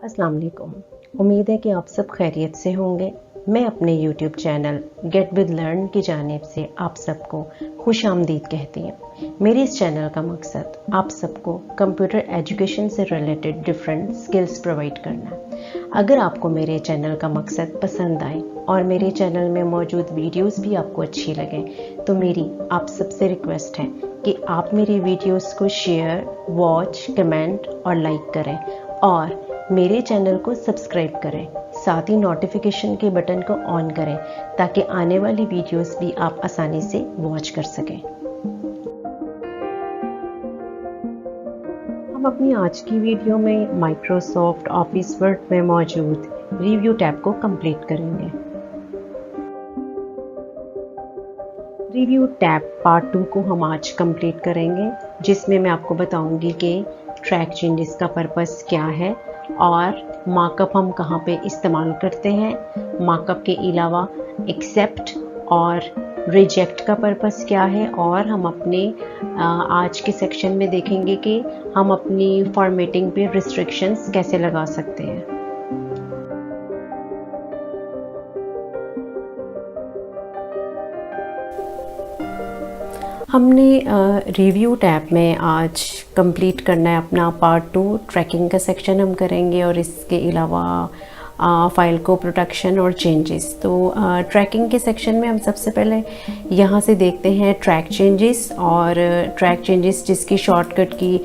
अस्सलाम वालेकुम। उम्मीद है कि आप सब खैरियत से होंगे। मैं अपने YouTube channel get with learn की जानिब से आप सबको खुश आमदीद कहती हूँ। मेरे इस चैनल का मकसद आप सबको कंप्यूटर एजुकेशन से रिलेटेड डिफरेंट स्किल्स प्रोवाइड करना है। अगर आपको मेरे चैनल का मकसद पसंद आए और मेरे चैनल में मौजूद वीडियोस भी आपको अच्छी लगें तो मेरी आप सबसे रिक्वेस्ट है कि आप मेरी वीडियोस को शेयर, वॉच, कमेंट और लाइक करें और मेरे चैनल को सब्सक्राइब करें। साथ ही नोटिफिकेशन के बटन को ऑन करें ताकि आने वाली वीडियोस भी आप आसानी से वॉच कर सकें। हम अपनी आज की वीडियो में माइक्रोसॉफ्ट ऑफिस वर्ड में मौजूद रिव्यू टैब को कंप्लीट करेंगे। रिव्यू टैब पार्ट 2 को हम आज कंप्लीट करेंगे, जिसमें मैं आपको बताऊंगी कि ट्रैक चेंजेस का पर्पस क्या है और मार्कअप हम कहाँ पे इस्तेमाल करते हैं। मार्कअप के अलावा एक्सेप्ट और रिजेक्ट का पर्पस क्या है, और हम अपने आज के सेक्शन में देखेंगे कि हम अपनी फॉर्मेटिंग पे रिस्ट्रिक्शंस कैसे लगा सकते हैं। हमने रिव्यू टैब में आज कंप्लीट करना है अपना पार्ट 2। ट्रैकिंग का सेक्शन हम करेंगे और इसके अलावा फाइल को प्रोटेक्शन और चेंजेस। तो ट्रैकिंग के सेक्शन में हम सबसे पहले यहाँ से देखते हैं ट्रैक चेंजेस। और ट्रैक चेंजेस जिसकी शॉर्टकट की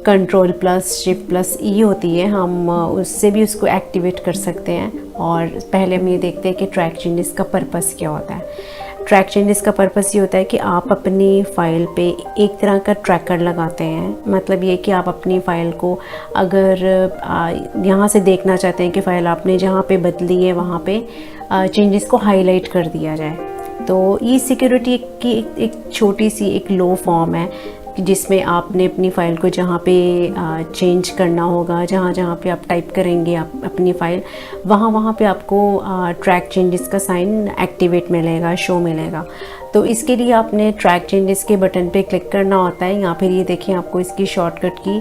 Ctrl+Shift+E होती है, हम उससे भी उसको एक्टिवेट कर सकते हैं। और पहले हम ये देखते हैं कि ट्रैक चेंजेस का पर्पस क्या होता है। ट्रैक चेंजेस का पर्पस ये होता है कि आप अपनी फ़ाइल पे एक तरह का ट्रैकर लगाते हैं। मतलब ये कि आप अपनी फ़ाइल को अगर यहाँ से देखना चाहते हैं कि फ़ाइल आपने जहाँ पे बदली है वहाँ पे चेंजेस को हाईलाइट कर दिया जाए। तो ये सिक्योरिटी की एक छोटी सी एक लो फॉर्म है जिसमें आपने अपनी फ़ाइल को जहाँ पे चेंज करना होगा, जहाँ जहाँ पे आप टाइप करेंगे आप अपनी फ़ाइल, वहाँ पे आपको ट्रैक चेंजेस का साइन एक्टिवेट मिलेगा, शो मिलेगा। तो इसके लिए आपने ट्रैक चेंजेस के बटन पे क्लिक करना होता है। या फिर ये देखें आपको इसकी शॉर्टकट की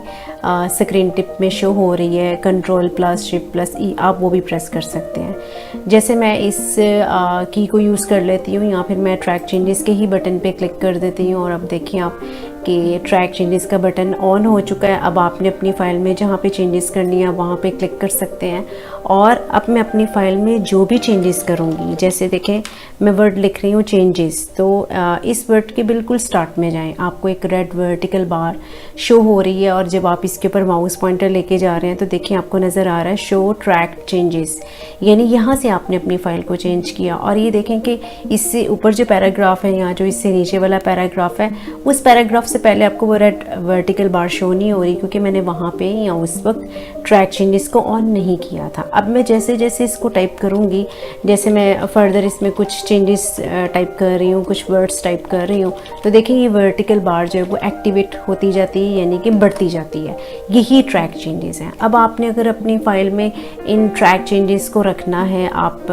स्क्रीन टिप में शो हो रही है Ctrl+Shift+E, आप वो भी प्रेस कर सकते हैं। जैसे मैं इस की को यूज़ कर लेती हूँ, या फिर मैं ट्रैक चेंजेस के ही बटन पे क्लिक कर देती हूँ। और अब देखिए आप कि ट्रैक चेंजेस का बटन ऑन हो चुका है। अब आपने अपनी फ़ाइल में जहाँ पे चेंजेस करनी है वहाँ पे क्लिक कर सकते हैं। और अब मैं अपनी फ़ाइल में जो भी चेंजेस करूँगी, जैसे देखें मैं वर्ड लिख रही हूँ चेंजेस, तो इस वर्ड के बिल्कुल स्टार्ट में जाएं, आपको एक रेड वर्टिकल बार शो हो रही है। और जब आप इसके ऊपर माउस पॉइंटर लेके जा रहे हैं तो देखिए आपको नज़र आ रहा है शो ट्रैक चेंजेस, यानी यहाँ से आपने अपनी फ़ाइल को चेंज किया। और ये देखें कि इससे ऊपर जो पैराग्राफ है, यहाँ जो इससे नीचे वाला पैराग्राफ है, उस पैराग्राफ से पहले आपको वो रेड वर्टिकल बार शो नहीं हो रही, क्योंकि मैंने वहाँ पे या उस वक्त ट्रैक चेंजेस को ऑन नहीं किया था। अब मैं जैसे जैसे इसको टाइप करूँगी, जैसे मैं फर्दर इसमें कुछ चेंजेस टाइप कर रही हूँ, कुछ वर्ड्स टाइप कर रही हूँ, तो देखिए ये वर्टिकल बार जो है वो एक्टिवेट होती जाती है, यानी कि बढ़ती जाती है। यही ट्रैक चेंजेस हैं। अब आपने अगर अपनी फ़ाइल में इन ट्रैक चेंजेस को रखना है, आप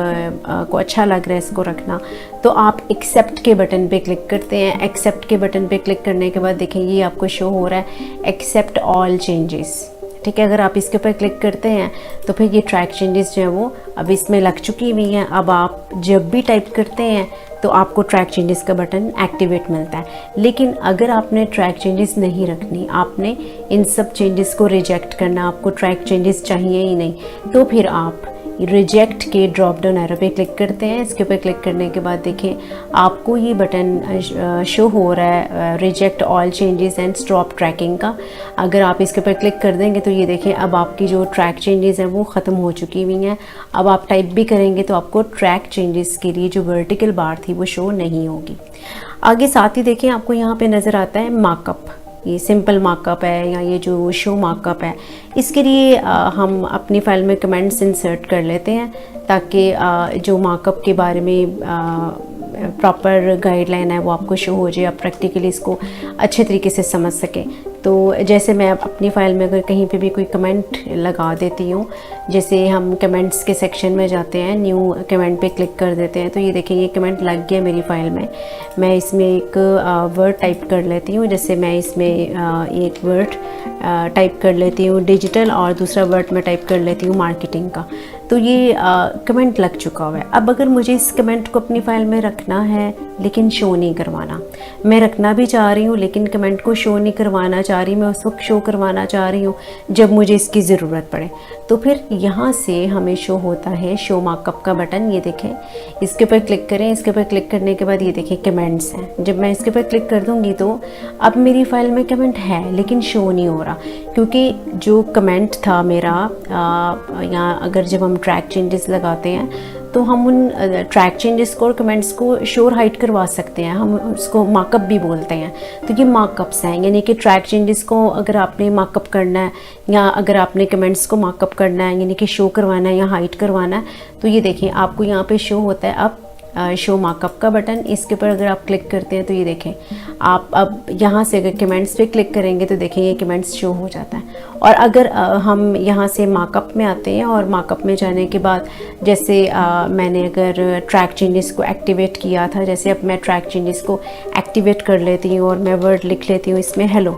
को अच्छा लग रहा है इसको रखना, तो आप एक्सेप्ट के बटन पे क्लिक करते हैं। एक्सेप्ट के बटन पे क्लिक करने के बाद देखें ये आपको शो हो रहा है एक्सेप्ट ऑल चेंजेस। ठीक है, अगर आप इसके ऊपर क्लिक करते हैं तो फिर ये ट्रैक चेंजेस जो है वो अब इसमें लग चुकी हुई हैं। अब आप जब भी टाइप करते हैं तो आपको ट्रैक चेंजेस का बटन एक्टिवेट मिलता है। लेकिन अगर आपने ट्रैक चेंजेस नहीं रखनी, आपने इन सब चेंजेस को रिजेक्ट करना, आपको ट्रैक चेंजेस चाहिए ही नहीं, तो फिर आप रिजेक्ट के ड्रॉप डाउन एरो पे क्लिक करते हैं। इसके ऊपर क्लिक करने के बाद देखें आपको ये बटन शो हो रहा है reject all changes and stop tracking का। अगर आप इसके ऊपर क्लिक कर देंगे तो ये देखें अब आपकी जो ट्रैक चेंजेस हैं वो ख़त्म हो चुकी हुई हैं। अब आप टाइप भी करेंगे तो आपको ट्रैक चेंजेस के लिए जो वर्टिकल बार थी वो शो नहीं होगी। आगे साथ ही देखें आपको यहाँ पे नज़र आता है मार्कअप, ये सिंपल मार्कअप है या ये जो शो मार्कअप है। इसके लिए हम अपनी फ़ाइल में कमेंट्स इंसर्ट कर लेते हैं ताकि जो मार्कअप के बारे में प्रॉपर गाइडलाइन है वो आपको शो हो जाए, आप प्रैक्टिकली इसको अच्छे तरीके से समझ सकें। तो जैसे मैं अपनी फ़ाइल में अगर कहीं पे भी कोई कमेंट लगा देती हूँ, जैसे हम कमेंट्स के सेक्शन में जाते हैं, न्यू कमेंट पे क्लिक कर देते हैं, तो ये देखें ये कमेंट लग गया मेरी फ़ाइल में। मैं इसमें एक वर्ड टाइप कर लेती हूँ, जैसे मैं इसमें एक वर्ड टाइप कर लेती हूँ डिजिटल, और दूसरा वर्ड मैं टाइप कर लेती हूँ मार्केटिंग का। तो ये कमेंट लग चुका हुआ है। अब अगर मुझे इस कमेंट को अपनी फ़ाइल में रखना है लेकिन शो नहीं करवाना, मैं रखना भी चाह रही हूँ लेकिन कमेंट को शो नहीं करवाना चाह रही, मैं उस वक्त शो करवाना चाह रही हूँ जब मुझे इसकी ज़रूरत पड़े, तो फिर यहाँ से हमें शो होता है शो मार्कअप का बटन। ये देखें, इसके ऊपर क्लिक करें, इसके ऊपर क्लिक करने के बाद ये देखें कमेंट्स हैं। जब मैं इसके ऊपर क्लिक कर दूँगी तो अब मेरी फ़ाइल में कमेंट है लेकिन शो नहीं हो रहा, क्योंकि जो कमेंट था मेरा यहाँ अगर जब हम ट्रैक चेंजेस लगाते हैं तो हम उन ट्रैक चेंजेस को और कमेंट्स को शोर हाइड करवा सकते हैं, हम उसको मार्कअप भी बोलते हैं। तो ये मार्कअप्स हैं, यानी कि ट्रैक चेंजेस को अगर आपने मार्कअप करना है या अगर आपने कमेंट्स को मार्कअप करना है, यानी कि शो करवाना है या हाइड करवाना है, तो ये देखिए आपको यहाँ पे शो होता है अब शो मार्कअप का बटन। इसके ऊपर अगर आप क्लिक करते हैं तो ये देखें आप अब यहाँ से अगर कमेंट्स पे क्लिक करेंगे तो देखें ये कमेंट्स शो हो जाता है। और अगर हम यहाँ से मार्कअप में आते हैं और मार्कअप में जाने के बाद जैसे मैंने अगर ट्रैक चेंजेस को एक्टिवेट किया था, जैसे अब मैं ट्रैक चेंजेस को एक्टिवेट कर लेती हूँ और मैं वर्ड लिख लेती हूँ इसमें हेलो,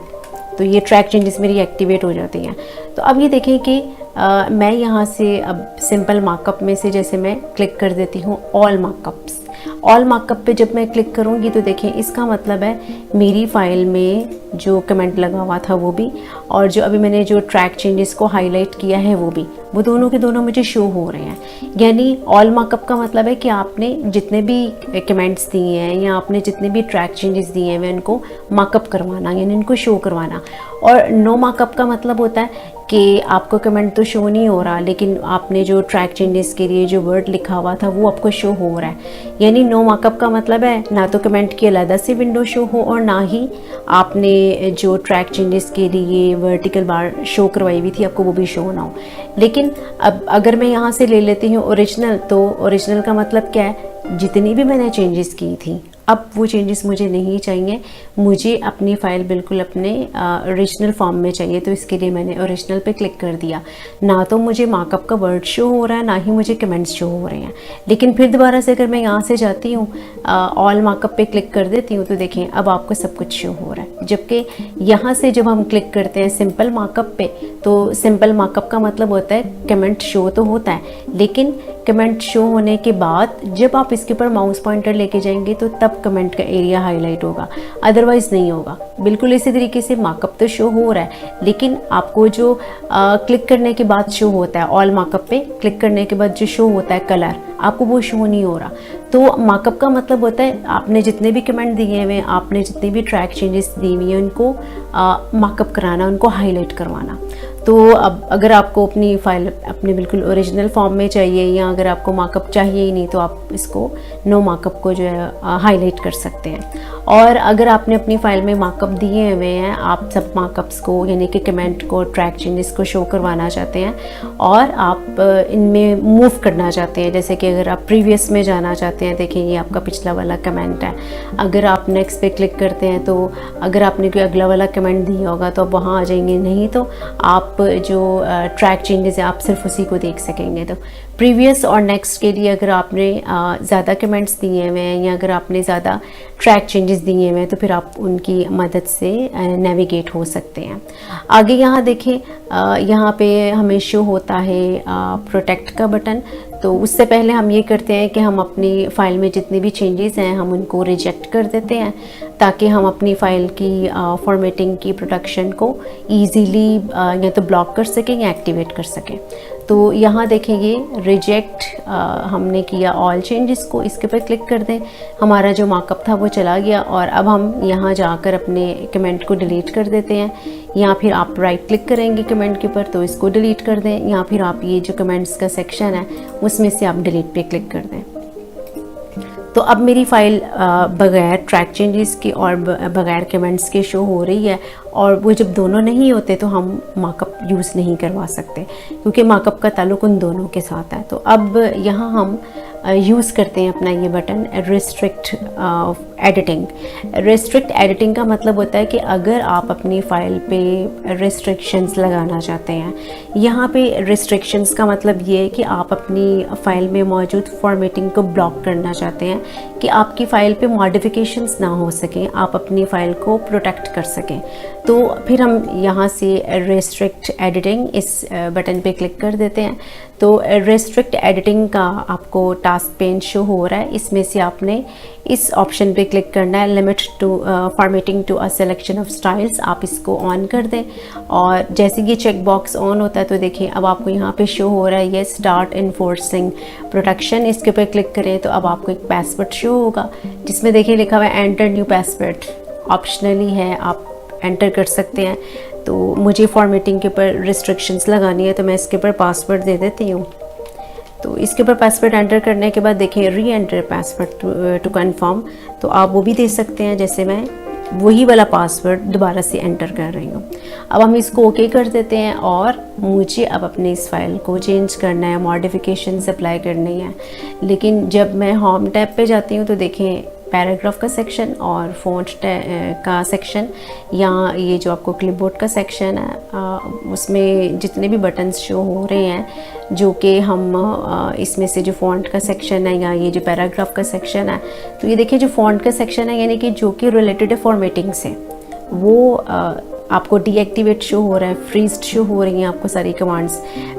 तो ये ट्रैक चेंजेस मेरी एक्टिवेट हो जाती हैं। तो अब ये देखें कि मैं यहाँ से अब सिंपल मार्कअप में से जैसे मैं क्लिक कर देती हूँ ऑल मार्कअप्स। ऑल मार्कअप पे जब मैं क्लिक करूँगी तो देखें इसका मतलब है मेरी फ़ाइल में जो कमेंट लगा हुआ था वो भी, और जो अभी मैंने जो ट्रैक चेंजेस को हाईलाइट किया है वो भी, वो दोनों के दोनों मुझे शो हो रहे हैं। यानी ऑल मार्कअप का मतलब है कि आपने जितने भी कमेंट्स दिए हैं या आपने जितने भी ट्रैक चेंजेस दिए हैं उनको मार्कअप करवाना, यानी इनको शो करवाना। और नो मार्कअप का मतलब होता है कि आपको कमेंट तो शो नहीं हो रहा लेकिन आपने जो ट्रैक चेंजेस के लिए जो वर्ड लिखा हुआ था वो आपको शो हो रहा है। यानी नो मार्कअप का मतलब है ना तो कमेंट की अलग से विंडो शो हो और ना ही आपने जो ट्रैक चेंजेस के लिए वर्टिकल बार शो करवाई हुई थी आपको वो भी शो ना हो। लेकिन अब अगर मैं यहाँ से ले लेती हूँ ओरिजिनल, तो ओरिजिनल का मतलब क्या है, जितनी भी मैंने चेंजेस की थी अब वो चेंजेस मुझे नहीं चाहिए, मुझे अपनी फ़ाइल बिल्कुल अपने ओरिजिनल फॉर्म में चाहिए। तो इसके लिए मैंने ओरिजिनल पे क्लिक कर दिया। ना तो मुझे मार्कअप का वर्ड शो हो रहा है ना ही मुझे कमेंट्स शो हो रहे हैं। लेकिन फिर दोबारा से अगर मैं यहाँ से जाती हूँ ऑल मार्कअप पे क्लिक कर देती हूँ तो देखें अब आपको सब कुछ शो हो रहा है। जबकि यहाँ से जब हम क्लिक करते हैं सिंपल मार्कअप पे, तो सिंपल मार्कअप का मतलब होता है कमेंट शो तो होता है लेकिन कमेंट शो होने के बाद जब आप इसके ऊपर माउस पॉइंटर लेके जाएंगे तो तब कमेंट का एरिया हाईलाइट होगा, अदरवाइज़ नहीं होगा। बिल्कुल इसी तरीके से मार्कअप तो शो हो रहा है लेकिन आपको जो क्लिक करने के बाद शो होता है, ऑल मार्कअप पे क्लिक करने के बाद जो शो होता है कलर, आपको वो शो नहीं हो रहा। तो मार्कअप का मतलब होता है आपने जितने भी कमेंट दिए हुए, आपने जितने भी ट्रैक चेंजेस दी हुई हैं उनको मार्कअप कराना, उनको हाईलाइट करवाना। तो अब अगर आपको अपनी फ़ाइल अपने बिल्कुल ओरिजिनल फॉर्म में चाहिए या अगर आपको मार्कअप चाहिए ही नहीं तो आप इसको नो मार्कअप को जो है हाईलाइट कर सकते हैं। और अगर आपने अपनी फ़ाइल में मार्कअप दिए हुए हैं, आप सब मार्कअप्स को यानी कि कमेंट को, ट्रैक चेंजेस को शो करवाना चाहते हैं और आप इनमें मूव करना चाहते हैं, जैसे कि अगर आप प्रीवियस में जाना चाहते हैं, देखिए ये आपका पिछला वाला कमेंट है। अगर आप नेक्स्ट पे क्लिक करते हैं तो अगर आपने कोई अगला वाला कमेंट दिया होगा तो आप वहाँ आ जाएंगे, नहीं तो आप जो ट्रैक चेंजेस है आप सिर्फ उसी को देख सकेंगे। तो प्रीवियस और नेक्स्ट के लिए अगर आपने ज़्यादा कमेंट्स दिए हुए हैं या अगर आपने ज़्यादा ट्रैक चेंजेस दिए हुए हैं तो फिर आप उनकी मदद से नेविगेट हो सकते हैं। आगे यहाँ देखें, यहाँ पे हमें शो होता है प्रोटेक्ट का बटन। तो उससे पहले हम ये करते हैं कि हम अपनी फ़ाइल में जितनी भी चेंजेस हैं हम उनको रिजेक्ट कर देते हैं ताकि हम अपनी फ़ाइल की फॉर्मेटिंग की प्रोटेक्शन को ईज़िली या तो ब्लॉक कर सकें या एक्टिवेट कर सकें। तो यहाँ देखें ये रिजेक्ट हमने किया ऑल चेंजेस को, इसके पर क्लिक कर दें, हमारा जो मार्कअप था वो चला गया। और अब हम यहाँ जाकर अपने कमेंट को डिलीट कर देते हैं, या फिर आप राइट क्लिक करेंगे कमेंट के ऊपर तो इसको डिलीट कर दें, या फिर आप ये जो कमेंट्स का सेक्शन है उसमें से आप डिलीट पे क्लिक कर दें। तो अब मेरी फ़ाइल बगैर ट्रैक चेंजेस के और बगैर कमेंट्स के शो हो रही है, और वो जब दोनों नहीं होते तो हम मार्कअप यूज़ नहीं करवा सकते क्योंकि मार्कअप का ताल्लुक उन दोनों के साथ है। तो अब यहाँ हम यूज़ करते हैं अपना ये button restrict editing. Restrict editing का मतलब होता है कि अगर आप अपनी फ़ाइल पे रिस्ट्रिक्शंस लगाना चाहते हैं, यहाँ पे रिस्ट्रिक्शंस का मतलब ये है कि आप अपनी फ़ाइल में मौजूद फॉर्मेटिंग को ब्लॉक करना चाहते हैं कि आपकी फ़ाइल पे मॉडिफिकेशंस ना हो सकें, आप अपनी फ़ाइल को प्रोटेक्ट कर सकें। तो फिर हम यहाँ से रिस्ट्रिक्ट एडिटिंग इस बटन पे क्लिक कर देते हैं। तो रिस्ट्रिक्ट एडिटिंग का आपको टास्क पेन शो हो रहा है, इसमें से आपने इस ऑप्शन पे क्लिक करना है, limit to formatting to a selection of styles. आप इसको ऑन कर दें और जैसे ये चेक बॉक्स ऑन होता है तो देखिए अब आपको यहाँ पे शो हो रहा है ये स्टार्ट इन्फोर्सिंग प्रोटेक्शन। इसके ऊपर क्लिक करें तो अब आपको एक पासवर्ड शो होगा जिसमें देखिए लिखा हुआ है एंटर न्यू पासवर्ड। ऑप्शनली है, आप एंटर कर सकते हैं। तो मुझे फॉर्मेटिंग के ऊपर रिस्ट्रिक्शंस लगानी है तो मैं इसके ऊपर पासवर्ड दे देती हूँ। तो इसके ऊपर पासवर्ड एंटर करने के बाद देखिए री एंटर पासवर्ड टू कन्फर्म, तो आप वो भी दे सकते हैं। जैसे मैं वही वाला पासवर्ड दोबारा से एंटर कर रही हूँ। अब हम इसको ओके कर देते हैं और मुझे अब अपनी इस फाइल को चेंज करना है, मॉडिफिकेशंस अप्लाई करनी है। लेकिन जब मैं होम टैब पे जाती हूँ तो देखें पैराग्राफ का सेक्शन और फ़ॉन्ट का सेक्शन, या ये जो आपको क्लिपबोर्ड का सेक्शन है उसमें जितने भी बटन्स शो हो रहे हैं जो कि हम इसमें से जो फ़ॉन्ट का सेक्शन है या ये जो पैराग्राफ का सेक्शन है, तो ये देखिए जो फ़ॉन्ट का सेक्शन है यानी कि जो कि रिलेटेड है फॉर्मेटिंग से, वो आपको डीएक्टिवेट शो हो रहा है, फ्रीज्ड शो हो रही हैं आपको सारी कमांड्स।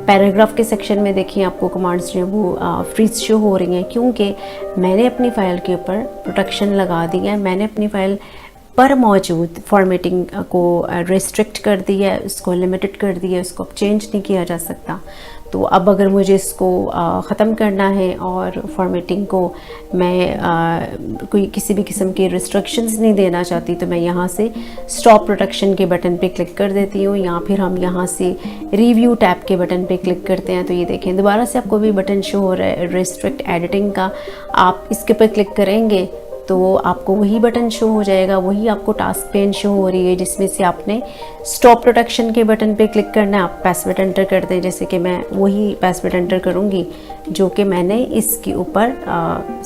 पैराग्राफ के सेक्शन में देखिए आपको कमांड्स जो है वो फ्रीज शो हो रही हैं क्योंकि मैंने अपनी फ़ाइल के ऊपर प्रोटेक्शन लगा दी है, मैंने अपनी फ़ाइल पर मौजूद फॉर्मेटिंग को रिस्ट्रिक्ट कर दिया है, उसको लिमिटेड कर दिया है, उसको अब चेंज नहीं किया जा सकता। तो अब अगर मुझे इसको ख़त्म करना है और फॉर्मेटिंग को मैं कोई किसी भी किस्म की रिस्ट्रिक्शंस नहीं देना चाहती तो मैं यहाँ से स्टॉप प्रोटेक्शन के बटन पे क्लिक कर देती हूँ, या फिर हम यहाँ से रिव्यू टैब के बटन पे क्लिक करते हैं। तो ये देखें दोबारा से आपको भी बटन शो हो रहा है रिस्ट्रिक्ट एडिटिंग का। आप इसके पर क्लिक करेंगे तो आपको वही बटन शो हो जाएगा, वही आपको टास्क पेन शो हो रही है जिसमें से आपने स्टॉप प्रोटेक्शन के बटन पे क्लिक करना है। आप पासवर्ड एंटर कर दें, जैसे कि मैं वही पासवर्ड एंटर करूँगी जो कि मैंने इसके ऊपर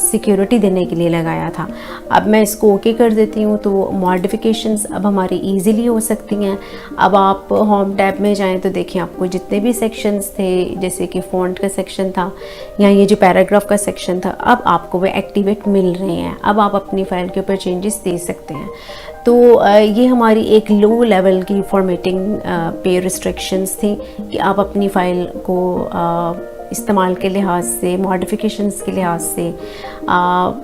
सिक्योरिटी देने के लिए लगाया था। अब मैं इसको ओके कर देती हूँ तो मॉडिफिकेशंस अब हमारी इजीली हो सकती हैं। अब आप होम टैब में जाएं तो देखिए आपको जितने भी सेक्शंस थे, जैसे कि फ़ॉन्ट का सेक्शन था या ये जो पैराग्राफ का सेक्शन था, अब आपको वे एक्टिवेट मिल रहे हैं। अब आप अपनी फ़ाइल के ऊपर चेंजेस दे सकते हैं। तो ये हमारी एक लो लेवल की फॉर्मेटिंग पे रिस्ट्रिक्शंस थी कि आप अपनी फ़ाइल को इस्तेमाल के लिहाज से, मॉडिफिकेशंस के लिहाज से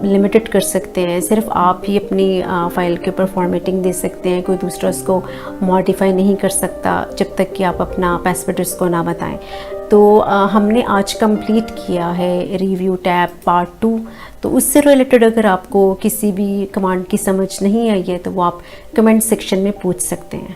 लिमिटेड कर सकते हैं। सिर्फ आप ही अपनी फ़ाइल के ऊपर फॉर्मेटिंग दे सकते हैं, कोई दूसरा उसको मॉडिफाई नहीं कर सकता जब तक कि आप अपना पासवर्ड उसको ना बताएं। तो हमने आज कंप्लीट किया है रिव्यू टैब पार्ट 2। तो उससे रिलेटेड अगर आपको किसी भी कमांड की समझ नहीं आई है तो वो आप कमेंट सेक्शन में पूछ सकते हैं।